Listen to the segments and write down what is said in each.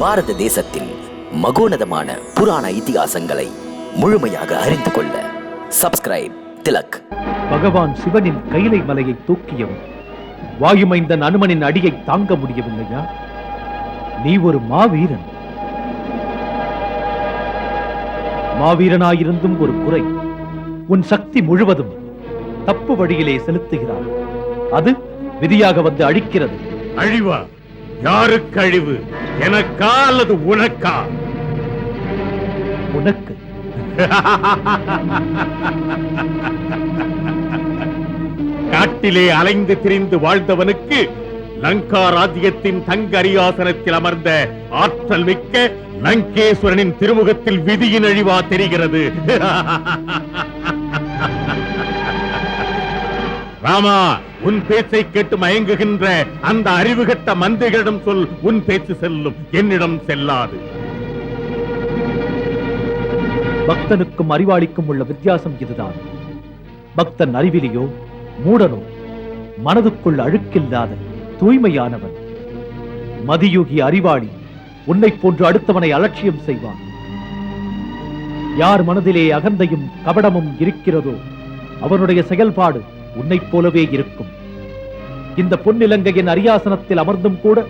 பாரத தேசத்தில் மகோனதமான புராண இதிகாசங்களை முழுமையாக அறிந்து கொள்ள சப்ஸ்கிரைப் திலக். பகவான் சிவனின் கைலை மலையை தூக்கியவன் வாயுமைந்தன் அனுமனின் அடியை தாங்க முடியவில்லையா? நீ ஒரு மாவீரன். மாவீரனாயிருந்தும் ஒரு குறை, உன் சக்தி முழுவதும் தப்பு வழியிலே செலுத்துகிறார். அது விதியாக வந்து அழிக்கிறது. அழிவா? யாருக்கு அழிவு? எனக்கா அல்லது உனக்கா? உனக்கு. காட்டிலே அலைந்து திரிந்து வாழ்ந்தவனுக்கு லங்கா ராஜ்யத்தின் தங்க அரியாசனத்தில் அமர்ந்த ஆற்றல் மிக்க லங்கேஸ்வரனின் திருமுகத்தில் விதியின் அழிவா தெரிகிறது. ராமா, உன் பேச்சை கேட்டு மயங்குகின்ற அந்த அறிவுகட்ட மந்திரிகளிடம் சொல், உன் பேச்சு செல்லும், என்னிடம் செல்லாது. பக்தனுக்கும் அறிவாளிக்கும் உள்ள வித்தியாசம் இதுதான். பக்தன் அறிவிலியோ மூடனோ, மனதுக்குள் அழுக்கில்லாத தூய்மையானவன். மதியுகி அறிவாளி உன்னை போன்று அடுத்தவனை அலட்சியம் செய்வான். யார் மனதிலே அகந்தையும் கபடமும் இருக்கிறதோ அவனுடைய செயல்பாடு உன்னைப் போலவே இருக்கும். இந்த பொன்னிலங்கையின் அரியாசனத்தில் அமர்ந்தும் கூட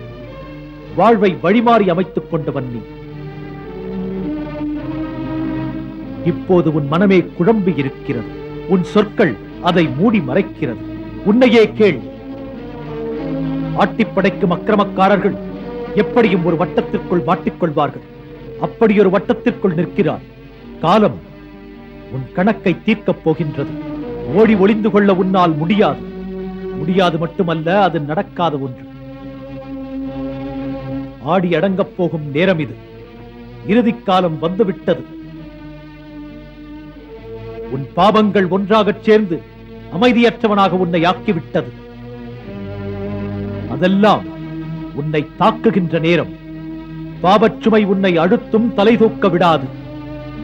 வாழ்வை வழிமாறி அமைத்துக் கொண்டவன் நீ. இப்போது உன் மனமே குழம்பி இருக்கிறது. உன் சொற்கள் அதை மூடி மறைக்கிறது. உன்னையே கேள். ஆட்டிப்படைக்கும் அக்கிரமக்காரர்கள் எப்படியும் ஒரு வட்டத்திற்குள் மாட்டிக்கொள்வார்கள். அப்படி ஒரு வட்டத்திற்குள் நிற்கிறார். காலம் உன் கணக்கை தீர்க்கப் போகின்றது. ஓடி ஒளிந்து கொள்ள உன்னால் முடியாது. முடியாது மட்டுமல்ல, அது நடக்காத ஒன்று. ஆடி அடங்கப் போகும் நேரம் இது. இறுதிக் காலம் வந்துவிட்டது. உன் பாவங்கள் ஒன்றாகச் சேர்ந்து அமைதியற்றவனாக உன்னை ஆக்கிவிட்டது. அதெல்லாம் உன்னை தாக்குகின்ற நேரம். பாவச்சுமை உன்னை அழுத்தும், தலை தூக்க விடாது.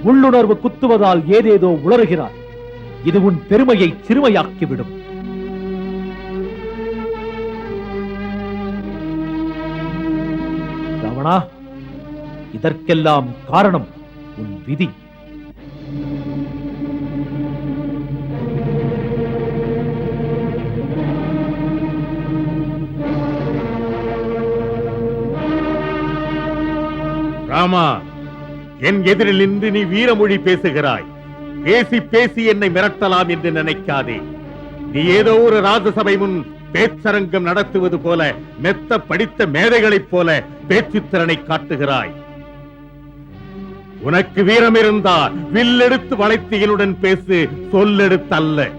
உள்ளுணர்வு குத்துவதால் ஏதேதோ உளறுகிறார். இது உன் பெருமையை சிறுமையாக்கிவிடும். ராவணா, இதற்கெல்லாம் காரணம் உன் விதி. ராமா, என் எதிரில் நின்று நீ வீரமொழி பேசுகிறாய். பேசி பேசி என்னை மிரட்டலாம் என்று நினைக்காதே. நீ ஏதோ ஒரு ராஜசபை முன் பேச்சரங்கம் நடத்துவது போல, மெத்த படித்த மேதைகளைப் போல பேச்சுத்திறனை காட்டுகிறாய். உனக்கு வீரம் இருந்தால் வில்லெடுத்து வளைத்து என்னுடன் பேசு, சொல்லெடுத்தல்ல.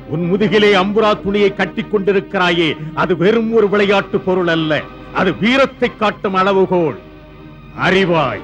உன் முதுகிலே அம்புரா துணியை கட்டிக் கொண்டிருக்கிறாயே, அது வெறும் ஒரு விளையாட்டு பொருள் அல்ல. அது வீரத்தை காட்டும் அளவுகோல். அறிவாய்.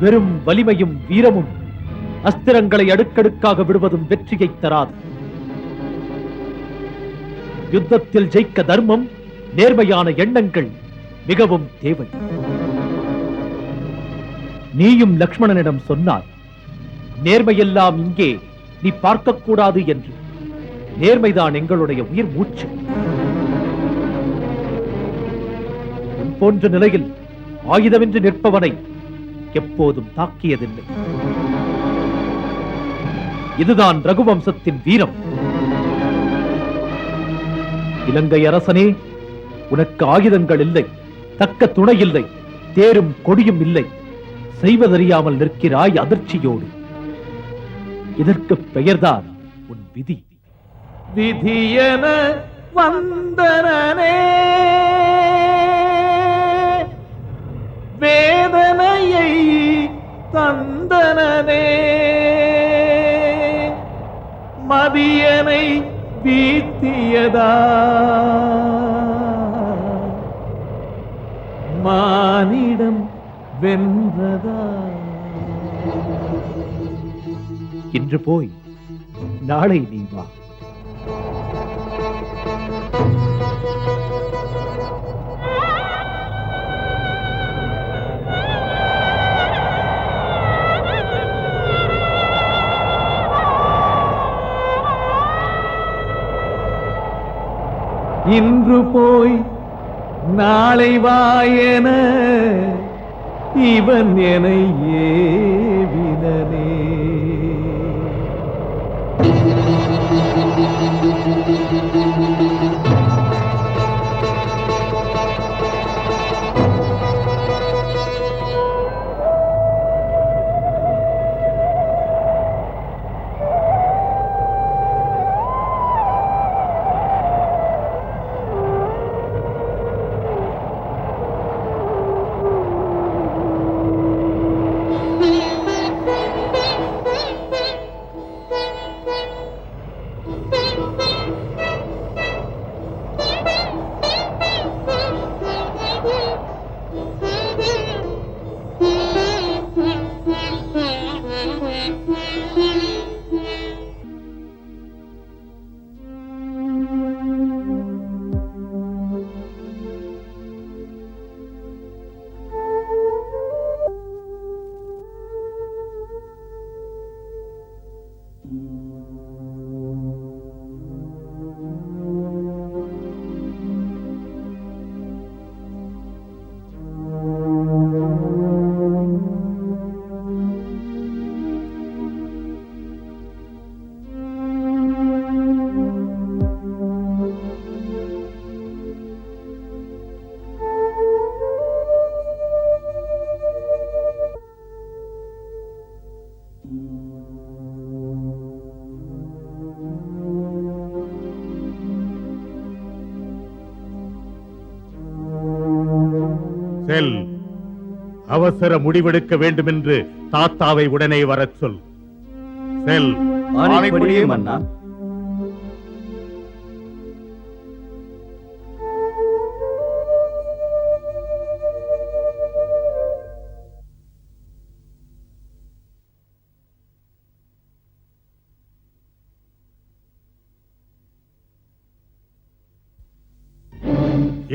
வெறும் வலிமையும் வீரமும் அஸ்திரங்களை அடுக்கடுக்காக விடுவதும் வெற்றியை தராது. யுத்தத்தில் ஜெயிக்க தர்மம், நேர்மையான எண்ணங்கள் மிகவும் தேவை. நீயும் லக்ஷ்மணனிடம் சொன்னாய், நேர்மையெல்லாம் இங்கே நீ பார்க்கக்கூடாது என்று. நேர்மைதான் எங்களுடைய உயிர் மூச்சு. உன் போன்ற நிலையில் ஆயுதமின்றி நிற்பவனை எப்போதும் தாக்கியதில்லை. இதுதான் ரகுவம்சத்தின் வீரம். இலங்கை அரசனே, உனக்கு ஆயுதங்கள் இல்லை, தக்க துணை இல்லை, தேரும் கொடியும் இல்லை. செய்வதறியாமல் நிற்கிறாய் அதிர்ச்சியோடு. இதற்கு பெயர்தான் உன் விதி. விதியன வந்தனனே, வேதனையை தந்தனனே, மதியனை வீத்தியதா, மானிடம் வென்றதா. இன்று போய் நாளை நீ வா. இன்று போய் நாளை வாயன இவன் என்னை ஏவினனே. செல், அவசர முடிவெடுக்க வேண்டும் என்று தாத்தாவை உடனே வரச் சொல். செல். ஆணைப்படியே மன்னா.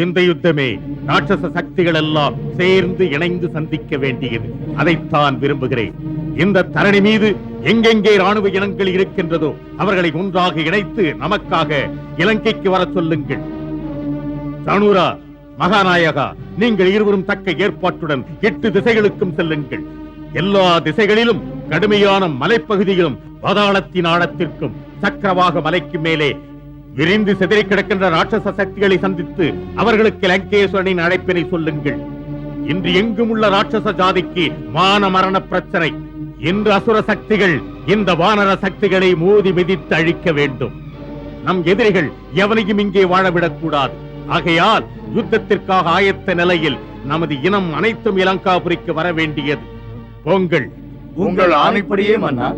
இந்த யுத்தமே ராட்சச சக்திகள் எல்லாம் சேர்ந்து இணைந்து சந்திக்க வேண்டியது. அதைத்தான் விரும்புகிறேன். இந்த தரணி மீது எங்கெங்கே ராணுவ இனங்கள் இருக்கின்றதோ அவர்களை ஒன்றாக இணைத்து நமக்காக இலங்கைக்கு வர சொல்லுங்கள். சனுரா, மகாநாயகா, நீங்கள் இருவரும் தக்க ஏற்பாட்டுடன் 8 திசைகளுக்கும் செல்லுங்கள். எல்லா திசைகளிலும் கடுமையான மலைப்பகுதியிலும் பாதாளத்தின் ஆழத்திற்கும் சக்கரவாக மலைக்கு மேலே விரிந்து சிதறி கிடக்கின்ற ராட்சச சக்திகளை சந்தித்து அவர்களுக்கு லங்கேஸ்வரனின் அழைப்பினை சொல்லுங்கள். இன்று எங்கும் உள்ள ராட்சச ஜாதிக்கு மான மரண பிரச்சனை. இன்று அசுர சக்திகள் இந்த வானர சக்திகளை மோதி மிதித்து அழிக்க வேண்டும். நம் எதிரிகள் எவனையும் இங்கே வாழவிடக் கூடாது. ஆகையால் யுத்தத்திற்காக ஆயத்த நிலையில் நமது இனம் அனைத்தும் இலங்காபுரிக்கு வர வேண்டியது. போங்கள். உங்கள் ஆணைப்படியே மன்னா.